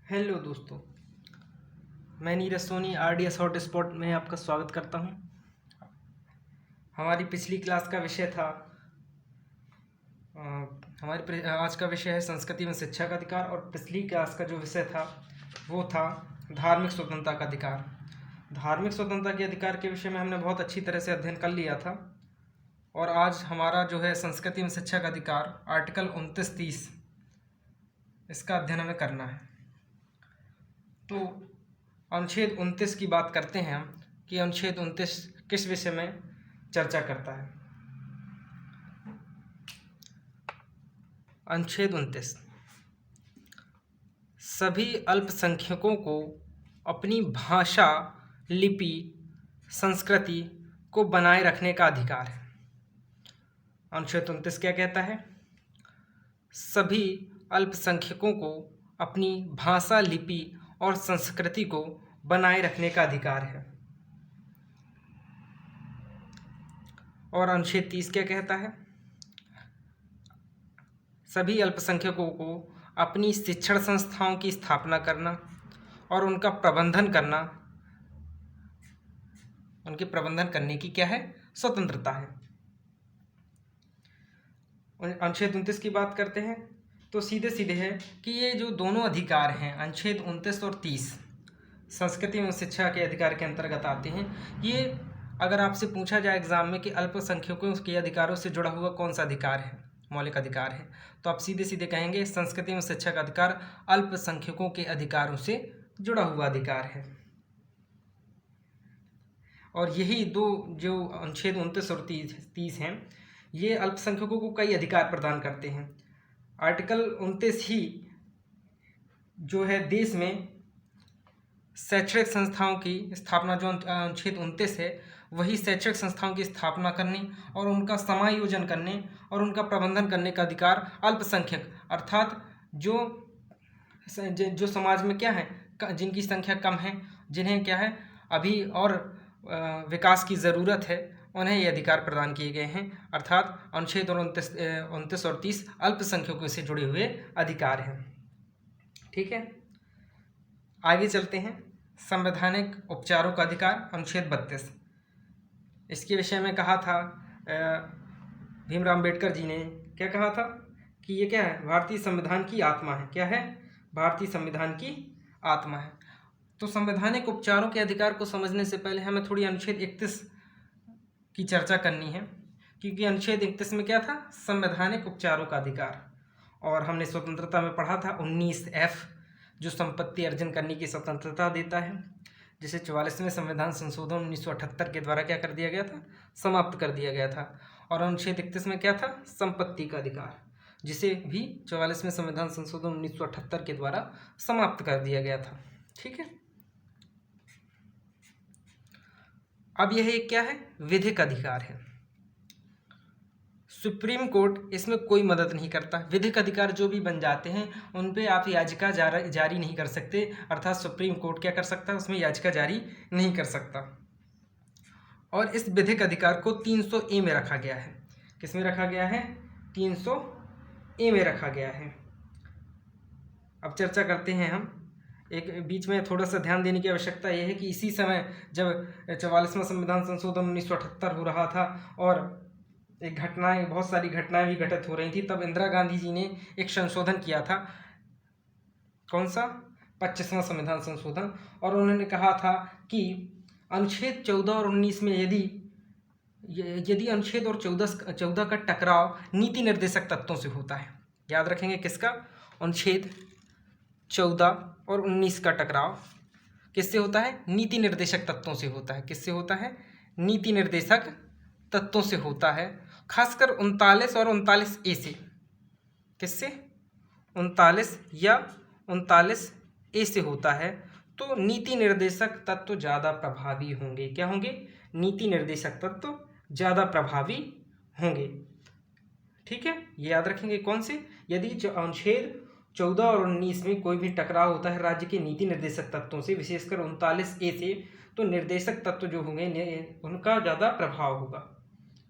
Hello दोस्तों, मैं Neeraj Soni RDS hotspot में आपका स्वागत करता हूं। हमारी पिछली क्लास का विषय था आज का विषय है संस्कृति में शिक्षा का अधिकार। और पिछली क्लास का जो विषय था वो था धार्मिक स्वतंत्रता का अधिकार। धार्मिक स्वतंत्रता के अधिकार के विषय में हमने बहुत अच्छी तरह से अध्ययन कर लिया था। और आज हमारा जो है संस्कृति में शिक्षा का अधिकार आर्टिकल 29-30, इसका अध्ययन हमें करना है। तो अनुच्छेद 29 की बात करते हैं हम कि अनुच्छेद 29 किस विषय में चर्चा करता है। अनुच्छेद 29 सभी अल्पसंख्यकों को अपनी भाषा, लिपि, संस्कृति को बनाए रखने का अधिकार है। अनुच्छेद 29 क्या कहता है? सभी अल्पसंख्यकों को अपनी भाषा, लिपि और संस्कृति को बनाए रखने का अधिकार है। और अनुच्छेद 30 क्या कहता है? सभी अल्पसंख्यकों को अपनी शिक्षण संस्थाओं की स्थापना करना और उनका प्रबंधन करना, उनके प्रबंधन करने की क्या है? स्वतंत्रता है। अनुच्छेद 29 की बात करते हैं तो सीधे सीधे है कि ये जो दोनों अधिकार हैं, अनुच्छेद 29 और 30, संस्कृति एवं शिक्षा के अधिकार के अंतर्गत आते हैं। ये अगर आपसे पूछा जाए एग्जाम में कि अल्पसंख्यकों के अधिकारों से जुड़ा हुआ कौन सा अधिकार है, मौलिक अधिकार है, तो आप सीधे सीधे कहेंगे संस्कृति एवं शिक्षा का अधिकार अल्पसंख्यकों के अधिकारों से जुड़ा हुआ अधिकार है। और यही दो जो अनुच्छेद 29 और 30 हैं, ये अल्पसंख्यकों को कई अधिकार प्रदान करते हैं। आर्टिकल 29 ही जो है देश में शैक्षणिक संस्थाओं की स्थापना, जो अनुच्छेद 29 है, वही शैक्षणिक संस्थाओं की स्थापना करने और उनका समायोजन करने और उनका प्रबंधन करने का अधिकार अल्पसंख्यक, अर्थात जो समाज में क्या है, जिनकी संख्या कम है, जिन्हें क्या है अभी और विकास की ज़रूरत है, उन्हें ये अधिकार प्रदान किए गए हैं। अर्थात अनुच्छेद 29 और 30 अल्पसंख्यकों से जुड़े हुए अधिकार हैं। ठीक है, आगे चलते हैं। संवैधानिक उपचारों का अधिकार, अनुच्छेद 32। इसके विषय में कहा था भीमराव अम्बेडकर जी ने, क्या कहा था कि ये क्या है? भारतीय संविधान की आत्मा है। क्या है? भारतीय संविधान की आत्मा है। तो संवैधानिक उपचारों के अधिकार को समझने से पहले हमें थोड़ी अनुच्छेद 31 की चर्चा करनी है, क्योंकि अनुच्छेद 31 में क्या था? संवैधानिक उपचारों का अधिकार। और हमने स्वतंत्रता में पढ़ा था 19F, जो संपत्ति अर्जन करने की स्वतंत्रता देता है, जिसे 44वें संविधान संशोधन 1978 के द्वारा क्या कर दिया गया था? समाप्त कर दिया गया था। और अनुच्छेद 31 में क्या था? संपत्ति का अधिकार, जिसे भी 44वें संविधान संशोधन 1978 के द्वारा समाप्त कर दिया गया था। ठीक है, अब यह एक क्या है? विधिक अधिकार है। सुप्रीम कोर्ट इसमें कोई मदद नहीं करता। विधिक अधिकार जो भी बन जाते हैं उन पे आप याचिका जारी नहीं कर सकते, अर्थात सुप्रीम कोर्ट क्या कर सकता है? उसमें याचिका जारी नहीं कर सकता। और इस विधिक अधिकार को 300A में रखा गया है। किस में रखा गया है? 300A में रखा गया है। अब चर्चा करते हैं हम। एक बीच में थोड़ा सा ध्यान देने की आवश्यकता यह है कि इसी समय जब 44वां संविधान संशोधन 1978 हो रहा था और बहुत सारी घटनाएं भी घटित हो रही थी, तब इंदिरा गांधी जी ने एक संशोधन किया था। कौन सा? 25वां संविधान संशोधन। और उन्होंने कहा था कि अनुच्छेद 14 और 19 में यदि अनुच्छेद और 14 का टकराव नीति निर्देशक तत्वों से होता है, याद रखेंगे किसका? अनुच्छेद 14 और 19 का टकराव किससे होता है? नीति निर्देशक तत्वों से होता है। किससे होता है? नीति निर्देशक तत्वों से होता है, खासकर 39 और 39A से। किससे? 39 या 39A से होता है। तो नीति निर्देशक तत्व ज़्यादा प्रभावी होंगे। क्या होंगे? नीति निर्देशक तत्व ज़्यादा प्रभावी होंगे। ठीक है, ये याद रखेंगे। कौन से? यदि अनुच्छेद 14 और 19 में कोई भी टकराव होता है राज्य के नीति निर्देशक तत्वों से, विशेषकर 39A से, तो निर्देशक तत्व जो होंगे उनका ज़्यादा प्रभाव होगा।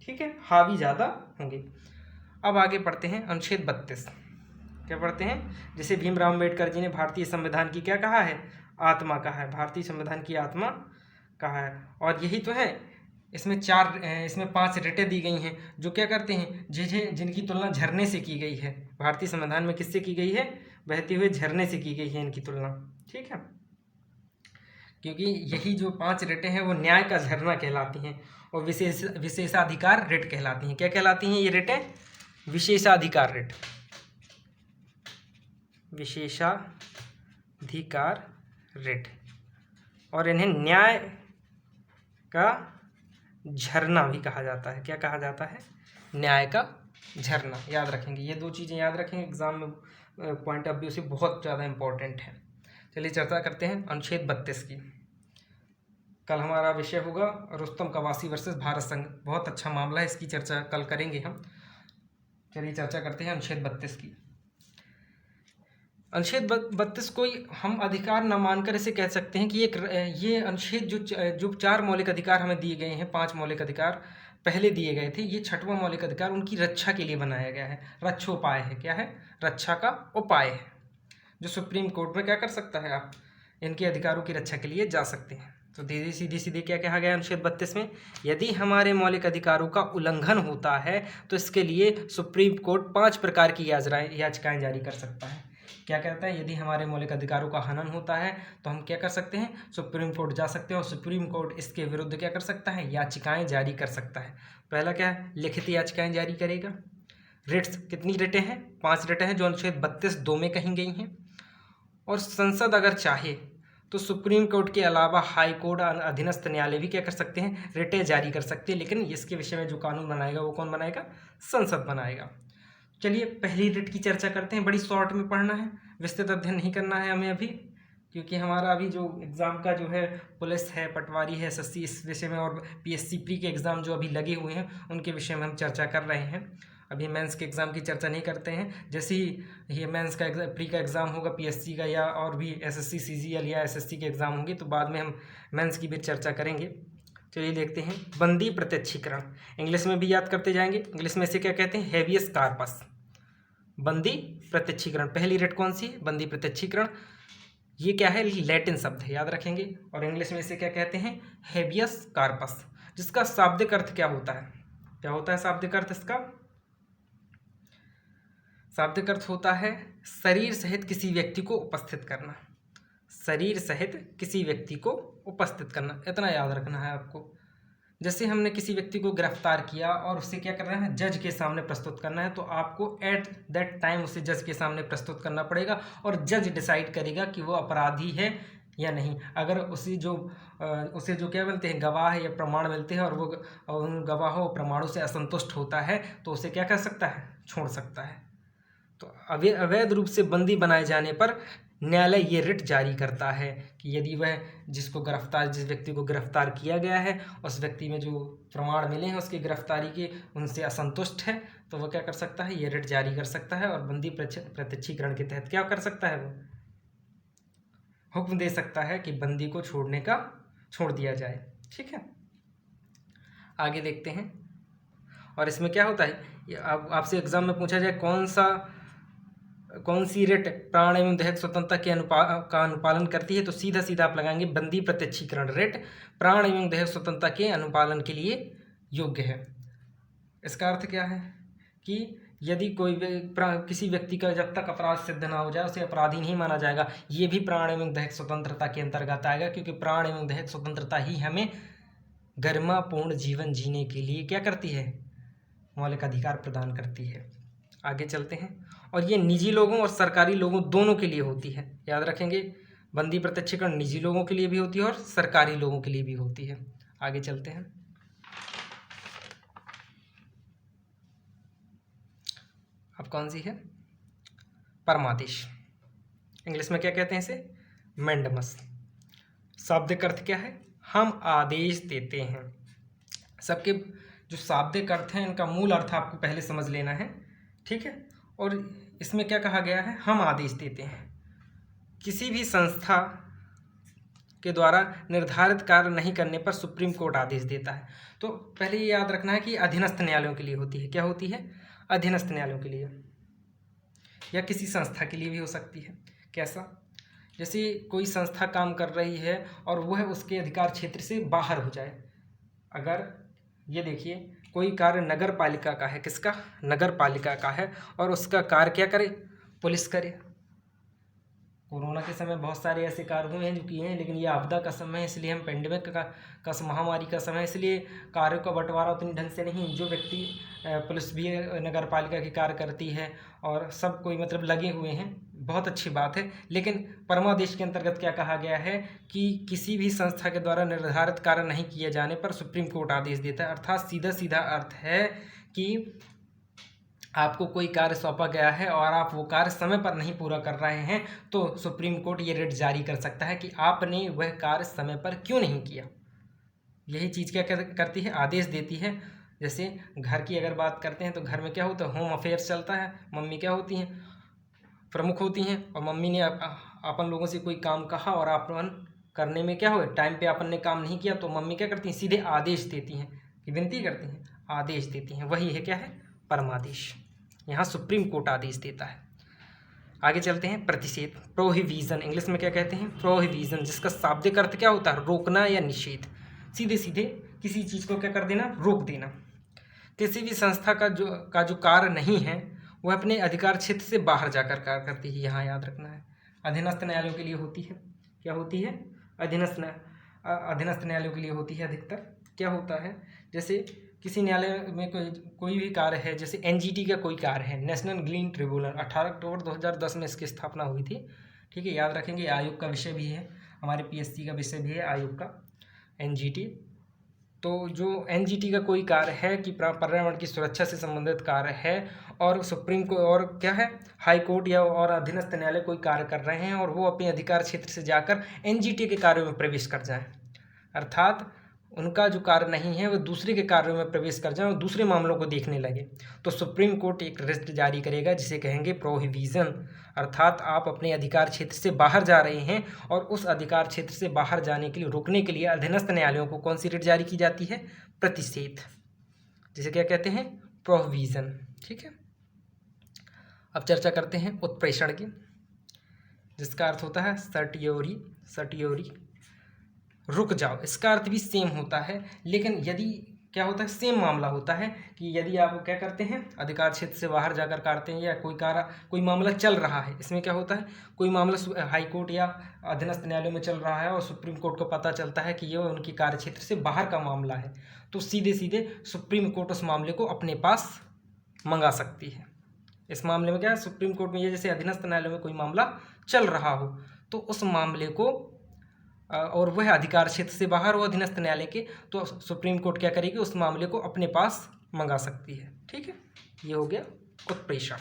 ठीक है, हावी ज़्यादा होंगे। अब आगे पढ़ते हैं अनुच्छेद 32। क्या पढ़ते हैं? जैसे भीमराव अम्बेडकर जी ने भारतीय संविधान की क्या कहा है? आत्मा कहा है, भारतीय संविधान की आत्मा कहा है। और यही तो है, इसमें 5 रिटें दी गई हैं जो क्या करते हैं, जिनकी तुलना झरने से की गई है। भारतीय संविधान में किससे की गई है? बहते हुए झरने से की गई है इनकी तुलना, ठीक है। क्योंकि यही जो 5 रिटें हैं वो न्याय का झरना कहलाती हैं और विशेषाधिकार रिट कहलाती हैं। क्या कहलाती हैं ये रिटें? विशेषाधिकार रिट, विशेषाधिकार रिट। और इन्हें न्याय का झरना भी कहा जाता है। क्या कहा जाता है? न्याय का झरना। याद रखेंगे, ये 2 चीज़ें याद रखेंगे, एग्जाम में पॉइंट ऑफ व्यू से बहुत ज़्यादा इंपॉर्टेंट है। चलिए चर्चा करते हैं अनुच्छेद 32 की। कल हमारा विषय होगा रुस्तम कवासी वर्सेस भारत संघ। बहुत अच्छा मामला है, इसकी चर्चा कल करेंगे हम। चलिए चर्चा करते हैं अनुच्छेद 32 की। अनुच्छेद 32 को हम अधिकार न मानकर इसे कह सकते हैं कि ये अनुच्छेद जो 4 मौलिक अधिकार हमें दिए गए हैं, 5 मौलिक अधिकार पहले दिए गए थे, ये 6वां मौलिक अधिकार उनकी रक्षा के लिए बनाया गया है। रक्षोपाय है। क्या है? रक्षा का उपाय है, जो सुप्रीम कोर्ट में क्या कर सकता है, आप इनके अधिकारों की रक्षा के लिए जा सकते हैं। तो सीधे क्या कहा गया अनुच्छेद 32 में? यदि हमारे मौलिक अधिकारों का उल्लंघन होता है तो इसके लिए सुप्रीम कोर्ट 5 प्रकार की याचिकाएं जारी कर सकता है। क्या कहता है? यदि हमारे मौलिक अधिकारों का हनन होता है तो हम क्या कर सकते हैं? सुप्रीम कोर्ट जा सकते हैं और सुप्रीम कोर्ट इसके विरुद्ध क्या कर सकता है? याचिकाएं जारी कर सकता है। पहला क्या है? लिखित याचिकाएं जारी करेगा। रिट्स, कितनी रिटें हैं? 5 रिटें हैं जो अनुच्छेद 32(2) में कही गई हैं। और संसद अगर चाहे तो सुप्रीम कोर्ट के अलावा हाई कोर्ट, अधीनस्थ न्यायालय भी क्या कर सकते हैं? रिटें जारी कर सकते हैं। लेकिन इसके विषय में जो कानून बनाएगा वो कौन बनाएगा? संसद बनाएगा। चलिए पहली रिट की चर्चा करते हैं। बड़ी शॉर्ट में पढ़ना है, विस्तृत अध्ययन नहीं करना है हमें अभी, क्योंकि हमारा अभी जो एग्ज़ाम का जो है पुलिस है, पटवारी है, एसएससी, इस विषय में, और पीएससी प्री के एग्ज़ाम जो अभी लगे हुए हैं उनके विषय में हम चर्चा कर रहे हैं। अभी मेंस के एग्ज़ाम की चर्चा नहीं करते हैं। जैसे ही ये मेंस का प्री का एग्ज़ाम होगा, पीएससी का या और भी एसएससी, सीजीएल या एसएससी के एग्ज़ाम होंगे, तो बाद में हम मेंस की भी चर्चा करेंगे। चलिए देखते हैं। बंदी प्रत्यक्षीकरण, इंग्लिश में भी याद करते जाएंगे। इंग्लिश में इसे क्या कहते हैं? Habeas corpus. बंदी प्रत्यक्षीकरण, पहली रिट कौन सी है? बंदी प्रत्यक्षीकरण। ये क्या है? लैटिन शब्द है, याद रखेंगे। और इंग्लिश में इसे क्या कहते हैं? हेबियस कार्पस, जिसका शाब्दिक अर्थ क्या होता है? क्या होता है शाब्दिक अर्थ इसका? शाब्दिक अर्थ होता है शरीर सहित किसी व्यक्ति को उपस्थित करना। शरीर सहित किसी व्यक्ति को उपस्थित करना, इतना याद रखना है आपको। जैसे हमने किसी व्यक्ति को गिरफ्तार किया और उसे क्या करना है? जज के सामने प्रस्तुत करना है, तो आपको एट दैट टाइम उसे जज के सामने प्रस्तुत करना पड़ेगा और जज डिसाइड करेगा कि वो अपराधी है या नहीं। अगर उसे जो क्या मिलते हैं, गवाह या प्रमाण मिलते हैं, और वो उन गवाहों प्रमाणों से असंतुष्ट होता है, तो उसे क्या कर सकता है? छोड़ सकता है। तो अवैध रूप से बंदी बनाए जाने पर न्यायालय ये रिट जारी करता है कि यदि वह जिस व्यक्ति को गिरफ्तार किया गया है, उस व्यक्ति में जो प्रमाण मिले हैं उसकी गिरफ्तारी के, उनसे असंतुष्ट है, तो वह क्या कर सकता है? ये रिट जारी कर सकता है और बंदी प्रत्यक्षीकरण के तहत क्या कर सकता है? वो हुक्म दे सकता है कि बंदी को छोड़ दिया जाए। ठीक है, आगे देखते हैं। और इसमें क्या होता है, आपसे एग्जाम में पूछा जाए कौन सी रिट प्राण एवं दैहिक स्वतंत्रता का अनुपालन करती है, तो सीधा आप लगाएंगे बंदी प्रत्यक्षीकरण रिट प्राण एवं दैहिक स्वतंत्रता के अनुपालन के लिए योग्य है। इसका अर्थ क्या है कि यदि किसी व्यक्ति का जब तक अपराध सिद्ध ना हो जाए उसे अपराधी नहीं माना जाएगा। ये भी प्राण एवं दैहिक स्वतंत्रता के अंतर्गत आएगा, क्योंकि प्राण एवं दैहिक स्वतंत्रता ही हमें गरिमापूर्ण जीवन जीने के लिए क्या करती है? मौलिक अधिकार प्रदान करती है। आगे चलते हैं। और ये निजी लोगों और सरकारी लोगों दोनों के लिए होती है, याद रखेंगे। बंदी प्रत्यक्षीकरण निजी लोगों के लिए भी होती है और सरकारी लोगों के लिए भी होती है। आगे चलते हैं। अब कौन सी है? परमादेश, इंग्लिश में क्या कहते हैं इसे? मैंडमस। शाब्दिक अर्थ क्या है? हम आदेश देते हैं। सबके जो शाब्दिक अर्थ हैं इनका मूल अर्थ आपको पहले समझ लेना है, ठीक है। और इसमें क्या कहा गया है? हम आदेश देते हैं। किसी भी संस्था के द्वारा निर्धारित कार्य नहीं करने पर सुप्रीम कोर्ट आदेश देता है। तो पहले ये याद रखना है कि अधीनस्थ न्यायालयों के लिए होती है। क्या होती है? अधीनस्थ न्यायालयों के लिए। या किसी संस्था के लिए भी हो सकती है। कैसा? जैसे कोई संस्था काम कर रही है और वह उसके अधिकार क्षेत्र से बाहर हो जाए। अगर ये देखिए, कोई कार्य नगर पालिका का है, किसका? नगर पालिका का है, और उसका कार्य क्या करे? पुलिस करे। कोरोना के समय बहुत सारे ऐसे कार्य हुए हैं जो किए हैं, लेकिन ये आपदा का समय है, इसलिए हम पेंडेमिक का महामारी का समय, इसलिए कार्यों का बंटवारा उतनी ढंग से नहीं। जो व्यक्ति पुलिस भी नगर पालिका की कार्य करती है और सब कोई मतलब लगे हुए हैं, बहुत अच्छी बात है। लेकिन परमादेश के अंतर्गत क्या कहा गया है कि किसी भी संस्था के द्वारा निर्धारित कार्य नहीं किए जाने पर सुप्रीम कोर्ट आदेश देता है। अर्थात सीधा सीधा अर्थ है कि आपको कोई कार्य सौंपा गया है और आप वो कार्य समय पर नहीं पूरा कर रहे हैं, तो सुप्रीम कोर्ट ये रिट जारी कर सकता है कि आपने वह कार्य समय पर क्यों नहीं किया। यही चीज़ क्या करती है? आदेश देती है। जैसे घर की अगर बात करते हैं तो घर में क्या होता है? होम अफेयर्स चलता है। मम्मी क्या होती हैं? प्रमुख होती हैं। और मम्मी ने अपन लोगों से कोई काम कहा और अपन करने में क्या हुआ, टाइम पे अपन ने काम नहीं किया, तो मम्मी क्या करती हैं? सीधे आदेश देती हैं, कि विनती करती हैं, आदेश देती हैं। वही है क्या है? परमादेश। यहाँ सुप्रीम कोर्ट आदेश देता है। आगे चलते हैं। प्रतिषेध, प्रोहिबिशन, इंग्लिश में क्या कहते हैं? प्रोहिबिशन, जिसका शाब्दिक अर्थ क्या होता है? रोकना या निषेध। सीधे सीधे किसी चीज़ को क्या कर देना? रोक देना। किसी भी संस्था का जो कार्य नहीं है वह अपने अधिकार क्षेत्र से बाहर जाकर कार्य करती है। यहाँ याद रखना है। अधीनस्थ न्यायालयों के लिए होती है। क्या होती है? अधीनस्थ न्यायालयों के लिए होती है अधिकतर। क्या होता है? जैसे किसी न्यायालय में कोई भी कार्य है, जैसे एनजीटी का कोई कार्य है, नेशनल ग्रीन ट्रिब्यूनल, 18 अक्टूबर 2010 में इसकी स्थापना हुई थी। ठीक है, याद रखेंगे। आयोग का विषय भी है, हमारे पीएससी का विषय भी है आयोग का, एनजीटी। तो जो एनजीटी का कोई कार्य है कि पर्यावरण की सुरक्षा से संबंधित कार्य है, और सुप्रीम कोर्ट और क्या है, हाई कोर्ट या और अधीनस्थ न्यायालय कोई कार्य कर रहे हैं और वो अपने अधिकार क्षेत्र से जाकर एनजीटी के कार्यों में प्रवेश कर जाएं, अर्थात उनका जो कार्य नहीं है वो दूसरे के कार्यों में प्रवेश कर जाए और दूसरे मामलों को देखने लगे, तो सुप्रीम कोर्ट एक रिट जारी करेगा जिसे कहेंगे प्रोहिबिशन। अर्थात आप अपने अधिकार क्षेत्र से बाहर जा रहे हैं और उस अधिकार क्षेत्र से बाहर जाने के लिए, रोकने के लिए अधीनस्थ न्यायालयों को कौन सी रिट जारी की जाती है? प्रतिषेध, जिसे क्या कहते हैं? प्रोहिबिशन। ठीक है, अब चर्चा करते हैं उत्प्रेषण की, जिसका अर्थ होता है सटियोरी, रुक जाओ। इसका अर्थ भी सेम होता है, लेकिन यदि क्या होता है, सेम मामला होता है कि यदि आप क्या करते हैं, अधिकार क्षेत्र से बाहर जाकर काटते हैं या कोई मामला चल रहा है, इसमें क्या होता है, कोई मामला हाई कोर्ट या अधीनस्थ न्यायालय में चल रहा है और सुप्रीम कोर्ट को पता चलता है कि ये उनकी कार्य क्षेत्र से बाहर का मामला है, तो सीधे सीधे सुप्रीम कोर्ट उस मामले को अपने पास मंगा सकती है। इस मामले में क्या है, सुप्रीम कोर्ट में ये जैसे अधीनस्थ न्यायालय में कोई मामला चल रहा हो तो उस मामले को, और वह अधिकार क्षेत्र से बाहर हो अधीनस्थ न्यायालय के, तो सुप्रीम कोर्ट क्या करेगी, उस मामले को अपने पास मंगा सकती है। ठीक है, ये हो गया उत्प्रेषण।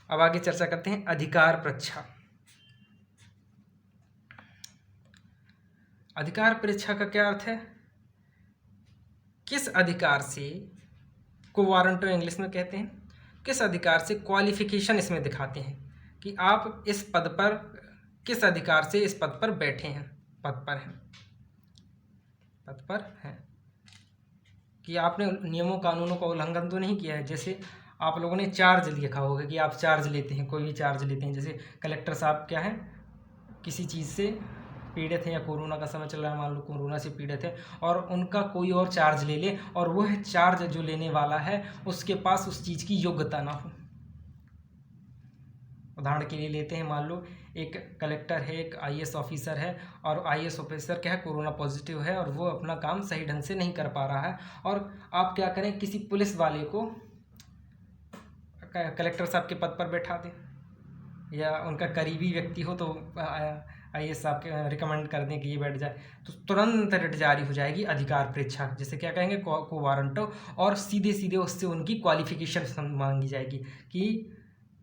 अब आगे चर्चा करते हैं अधिकार परीक्षा। अधिकार परीक्षा का क्या अर्थ है? किस अधिकार से, को वारंटो इंग्लिश में कहते हैं, किस अधिकार से क्वालिफिकेशन इसमें दिखाते हैं कि आप इस पद पर किस अधिकार से इस पद पर बैठे हैं, पद पर हैं, कि आपने नियमों कानूनों का उल्लंघन तो नहीं किया है। जैसे आप लोगों ने चार्ज लिखा होगा कि आप चार्ज लेते हैं, कोई भी चार्ज लेते हैं, जैसे कलेक्टर साहब क्या है, किसी चीज़ से पीड़ित हैं या कोरोना का समय चल रहा है, मान लो कोरोना से पीड़ित है और उनका कोई और चार्ज ले ले और वह चार्ज जो लेने वाला है उसके पास उस चीज़ की योग्यता ना हो। उदाहरण के लिए लेते हैं, मान लो एक कलेक्टर है, एक आईएएस ऑफिसर है, और आईएएस ऑफिसर क्या है, कोरोना पॉजिटिव है और वो अपना काम सही ढंग से नहीं कर पा रहा है, और आप क्या करें, किसी पुलिस वाले को कलेक्टर साहब के पद पर बैठा दें, या उनका करीबी व्यक्ति हो तो आईएएस साहब के रिकमेंड कर दें कि ये बैठ जाए, तो तुरंत रिट जारी हो जाएगी अधिकार परीक्षा, जिसे क्या कहेंगे, को वारंटो, और सीधे सीधे उससे उनकी क्वालिफिकेशन मांगी जाएगी कि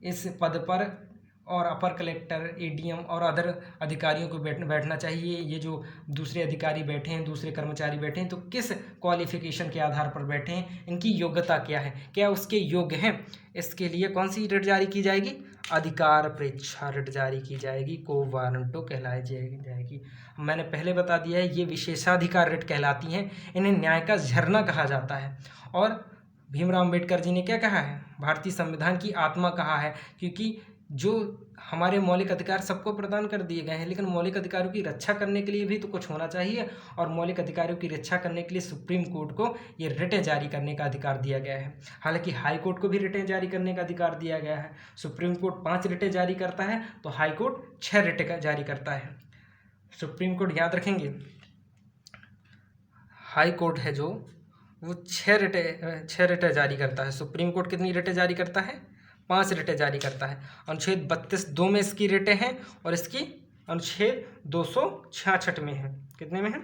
इस पद पर और अपर कलेक्टर, एडीएम और अदर अधिकारियों को बैठना चाहिए, ये जो दूसरे अधिकारी बैठे हैं, दूसरे कर्मचारी बैठे हैं, तो किस क्वालिफिकेशन के आधार पर बैठे हैं, इनकी योग्यता क्या है, क्या उसके योग्य हैं, इसके लिए कौन सी रिट जारी की जाएगी, अधिकार परीक्षा रिट जारी की जाएगी, को वारंटो कहलाई जाएगी। मैंने पहले बता दिया है, ये विशेषाधिकार रिट कहलाती हैं, इन्हें न्याय का झरना कहा जाता है, और भीमराव अम्बेडकर जी ने क्या कहा है, भारतीय संविधान की आत्मा कहा है, क्योंकि जो हमारे मौलिक अधिकार सबको प्रदान कर दिए गए हैं, लेकिन मौलिक अधिकारों की रक्षा करने के लिए भी तो कुछ होना चाहिए, और मौलिक अधिकारों की रक्षा करने के लिए सुप्रीम कोर्ट को ये रिटें जारी करने का अधिकार दिया गया है। हालांकि हाई कोर्ट को भी रिटें जारी करने का अधिकार दिया गया है। सुप्रीम कोर्ट 5 रिटें जारी करता है तो हाई कोर्ट 6 रिटें जारी करता है। सुप्रीम कोर्ट याद रखेंगे, हाई कोर्ट है जो वो 6 रिटें जारी करता है। सुप्रीम कोर्ट कितनी रिटें जारी करता है, 5 रिटें जारी करता है। अनुच्छेद 32(2) में इसकी रिटें हैं, और इसकी अनुच्छेद 266 में है। कितने में है,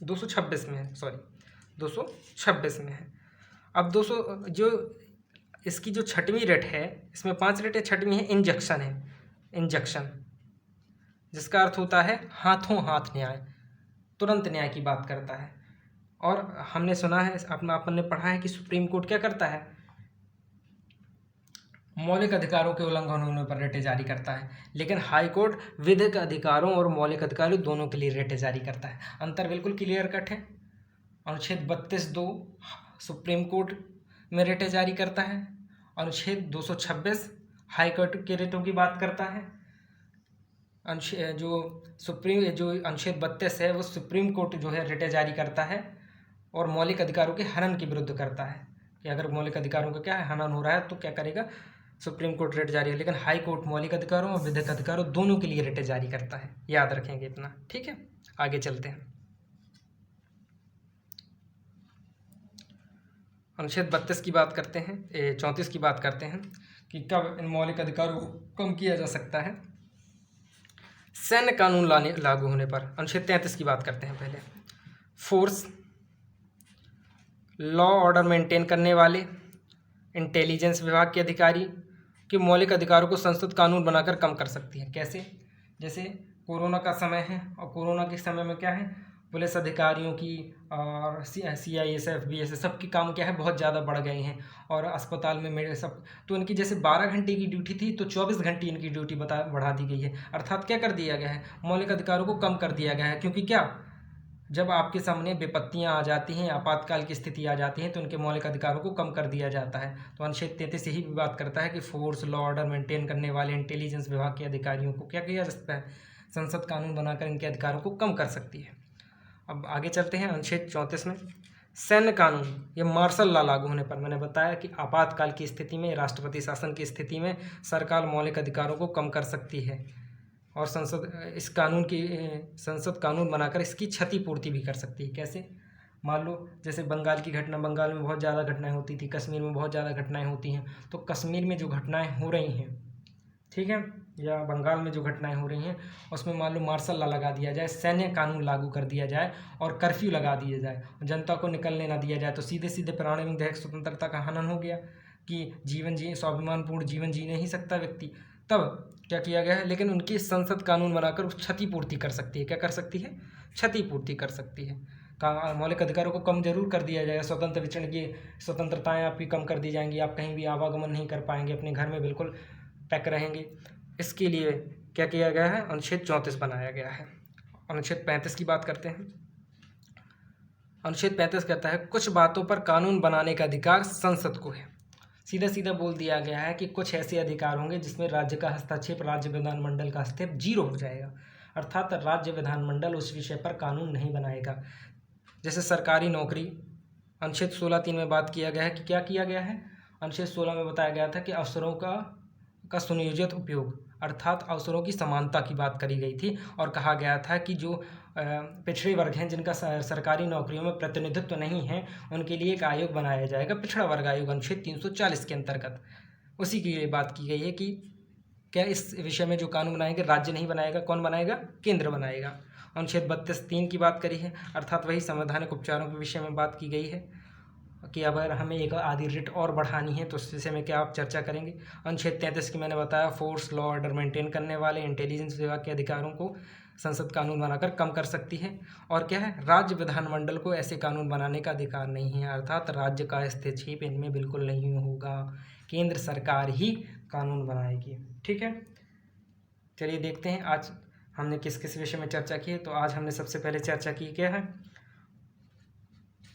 226 में है, सॉरी 226 में है। अब 200 जो इसकी जो 6वीं रिट है, इसमें 5 रिटें, 6वीं है इंजक्शन है, इंजक्शन, जिसका अर्थ होता है हाथों हाथ न्याय, तुरंत न्याय की बात करता है। और हमने सुना है, अपन ने पढ़ा है कि सुप्रीम कोर्ट क्या करता है, मौलिक अधिकारों के उल्लंघन होने पर रिटें जारी करता है, लेकिन हाई कोर्ट विधिक अधिकारों और मौलिक अधिकारों दोनों के लिए रिटें जारी करता है। अंतर बिल्कुल क्लियर कट है। अनुच्छेद 32(2) सुप्रीम कोर्ट में रिटें जारी करता है, अनुच्छेद 226 हाई कोर्ट के रिटों की बात करता है। अनुच्छेद जो अनुच्छेद 32 है वो सुप्रीम कोर्ट जो है रिटें जारी करता है और मौलिक अधिकारों के हनन के विरुद्ध करता है, कि अगर मौलिक अधिकारों का क्या है, हनन हो रहा है तो क्या करेगा, सुप्रीम कोर्ट रिट जारी है। लेकिन हाई कोर्ट मौलिक अधिकारों और विधिक अधिकारों दोनों के लिए रिटें जारी करता है। याद रखेंगे इतना, ठीक है। आगे चलते हैं, अनुच्छेद 32 की बात करते हैं, 34 की बात करते हैं कि कब इन मौलिक अधिकारों को कम किया जा सकता है, सैन्य कानून लागू होने पर। अनुच्छेद 33 की बात करते हैं पहले, फोर्स, लॉ ऑर्डर मेंटेन करने वाले, इंटेलिजेंस विभाग के अधिकारी के मौलिक अधिकारों को संसद कानून बनाकर कम कर सकती है। कैसे, जैसे कोरोना का समय है, और कोरोना के समय में क्या है, पुलिस अधिकारियों की और CISF BSF सबकी काम क्या है, बहुत ज़्यादा बढ़ गए हैं, और अस्पताल में मेरे सब, तो इनकी जैसे 12 घंटे की ड्यूटी थी तो 24 घंटे इनकी ड्यूटी बढ़ा दी गई है। अर्थात क्या कर दिया गया है, मौलिक अधिकारों को कम कर दिया गया है। क्योंकि क्या, जब आपके सामने विपत्तियां आ जाती हैं, आपातकाल की स्थिति आ जाती है, तो उनके मौलिक अधिकारों को कम कर दिया जाता है। तो अनुच्छेद 33 यही भी बात करता है कि फोर्स, लॉ ऑर्डर मेंटेन करने वाले इंटेलिजेंस विभाग के अधिकारियों को क्या किया जा सकता है, संसद कानून बनाकर इनके अधिकारों को कम कर सकती है। अब आगे चलते हैं, अनुच्छेद 34 में सैन्य कानून या मार्शल लॉ लागू होने पर। मैंने बताया कि आपातकाल की स्थिति में, राष्ट्रपति शासन की स्थिति में सरकार मौलिक अधिकारों को कम कर सकती है, और संसद कानून बनाकर इसकी क्षतिपूर्ति भी कर सकती है। कैसे, मान लो जैसे बंगाल की घटना, बंगाल में बहुत ज़्यादा घटनाएं होती थी, कश्मीर में बहुत ज़्यादा घटनाएं होती हैं, तो कश्मीर में जो घटनाएं हो रही हैं, ठीक है, या बंगाल में जो घटनाएं हो रही हैं, उसमें मान लो मार्शल लॉ लगा दिया जाए, सैन्य कानून लागू कर दिया जाए, और कर्फ्यू लगा दिया जाए, जनता को निकलने ना दिया जाए, तो सीधे सीधे प्राणिक दैहिक स्वतंत्रता का हनन हो गया, कि स्वाभिमानपूर्ण जीवन जी नहीं सकता व्यक्ति। तब क्या किया गया है, लेकिन उनकी संसद कानून बनाकर क्षतिपूर्ति कर सकती है। क्या कर सकती है, क्षतिपूर्ति कर सकती है। मौलिक अधिकारों को कम जरूर कर दिया जाएगा, स्वतंत्र विचरण की स्वतंत्रताएं आपकी कम कर दी जाएंगी, आप कहीं भी आवागमन नहीं कर पाएंगे, अपने घर में बिल्कुल पैक रहेंगे। इसके लिए क्या किया गया है, अनुच्छेद 34 बनाया गया है। अनुच्छेद 35 की बात करते हैं। अनुच्छेद 35 कहता है कुछ बातों पर कानून बनाने का अधिकार संसद को है। सीधा सीधा बोल दिया गया है कि कुछ ऐसे अधिकार होंगे जिसमें राज्य का हस्तक्षेप, राज्य विधानमंडल का हस्तक्षेप 0 हो जाएगा, अर्थात राज्य विधानमंडल उस विषय पर कानून नहीं बनाएगा। जैसे सरकारी नौकरी, अनुच्छेद 16(3) में बात किया गया है कि क्या किया गया है, अनुच्छेद 16 में बताया गया था कि अवसरों का सुनियोजित उपयोग, अर्थात अवसरों की समानता की बात करी गई थी, और कहा गया था कि जो पिछड़े वर्ग हैं, जिनका सरकारी नौकरियों में प्रतिनिधित्व नहीं है, उनके लिए एक आयोग बनाया जाएगा, पिछड़ा वर्ग आयोग, अनुच्छेद 340 के अंतर्गत। उसी की ये बात की गई है कि क्या इस विषय में जो कानून बनाएंगे, राज्य नहीं बनाएगा, कौन बनाएगा, केंद्र बनाएगा। अनुच्छेद 32(3) की बात करी है, अर्थात वही संवैधानिक उपचारों के विषय में बात की गई है कि अगर हमें एक आधी रिट और बढ़ानी है तो उस विषय में क्या आप चर्चा करेंगे। अनुच्छेद 33 की मैंने बताया, फोर्स, लॉ ऑर्डर मेंटेन करने वाले इंटेलिजेंस विभाग के अधिकारों को संसद कानून बनाकर कम कर सकती है। और क्या है, राज्य विधानमंडल को ऐसे कानून बनाने का अधिकार नहीं है, अर्थात राज्य का हस्तक्षेप इनमें बिल्कुल नहीं होगा, केंद्र सरकार ही कानून बनाएगी। ठीक है, चलिए देखते हैं आज हमने किस किस विषय में चर्चा की है। तो आज हमने सबसे पहले चर्चा की क्या है,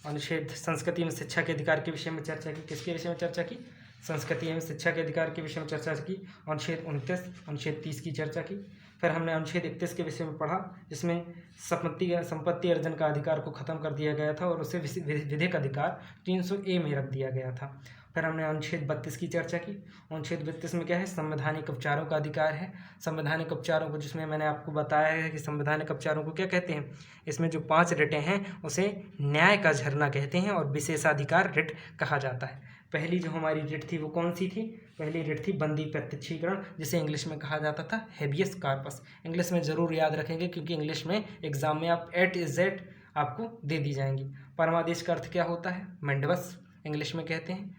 अनुच्छेद संस्कृति एवं शिक्षा के अधिकार के विषय में चर्चा की। किसके विषय में चर्चा की? संस्कृति एवं शिक्षा के अधिकार के विषय में चर्चा की। अनुच्छेद 29, अनुच्छेद 30 की चर्चा की। फिर हमने अनुच्छेद 31 के विषय में पढ़ा, जिसमें संपत्ति अर्जन का अधिकार को खत्म कर दिया गया था और उसे विधिक अधिकार 300A में रख दिया गया था। फिर हमने अनुच्छेद 32 की चर्चा की। अनुच्छेद 32 में क्या है? संवैधानिक उपचारों का अधिकार है। संवैधानिक उपचारों को, जिसमें मैंने आपको बताया है कि संवैधानिक उपचारों को क्या कहते हैं। इसमें जो 5 रिटें हैं उसे न्याय का झरना कहते हैं और विशेषाधिकार रिट कहा जाता है। पहली जो हमारी रिट थी वो कौन सी थी? पहली रिट थी बंदी प्रत्यक्षीकरण, जिसे इंग्लिश में कहा जाता था हेबियस कार्पस। इंग्लिश में ज़रूर याद रखेंगे, क्योंकि इंग्लिश में एग्जाम में आप A आपको दे दी जाएंगी। परमादेश का अर्थ क्या होता है? मैंडवस इंग्लिश में कहते हैं।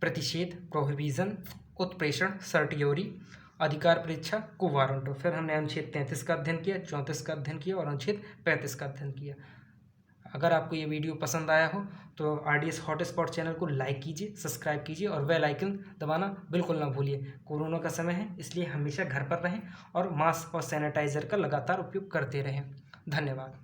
प्रतिषेध, प्रोहिबिजन, उत्प्रेषण, सर्टियोरी, अधिकार परीक्षा को वारंटो। फिर हमने अनुच्छेद 33 का अध्ययन किया, 34 का अध्ययन किया और अनुच्छेद 35 का अध्ययन किया। अगर आपको ये वीडियो पसंद आया हो तो RDS हॉटस्पॉट चैनल को लाइक कीजिए, सब्सक्राइब कीजिए और बेल आइकन दबाना बिल्कुल ना भूलिए। कोरोना का समय है, इसलिए हमेशा घर पर रहें और मास्क और सैनिटाइज़र का लगातार उपयोग करते रहें। धन्यवाद।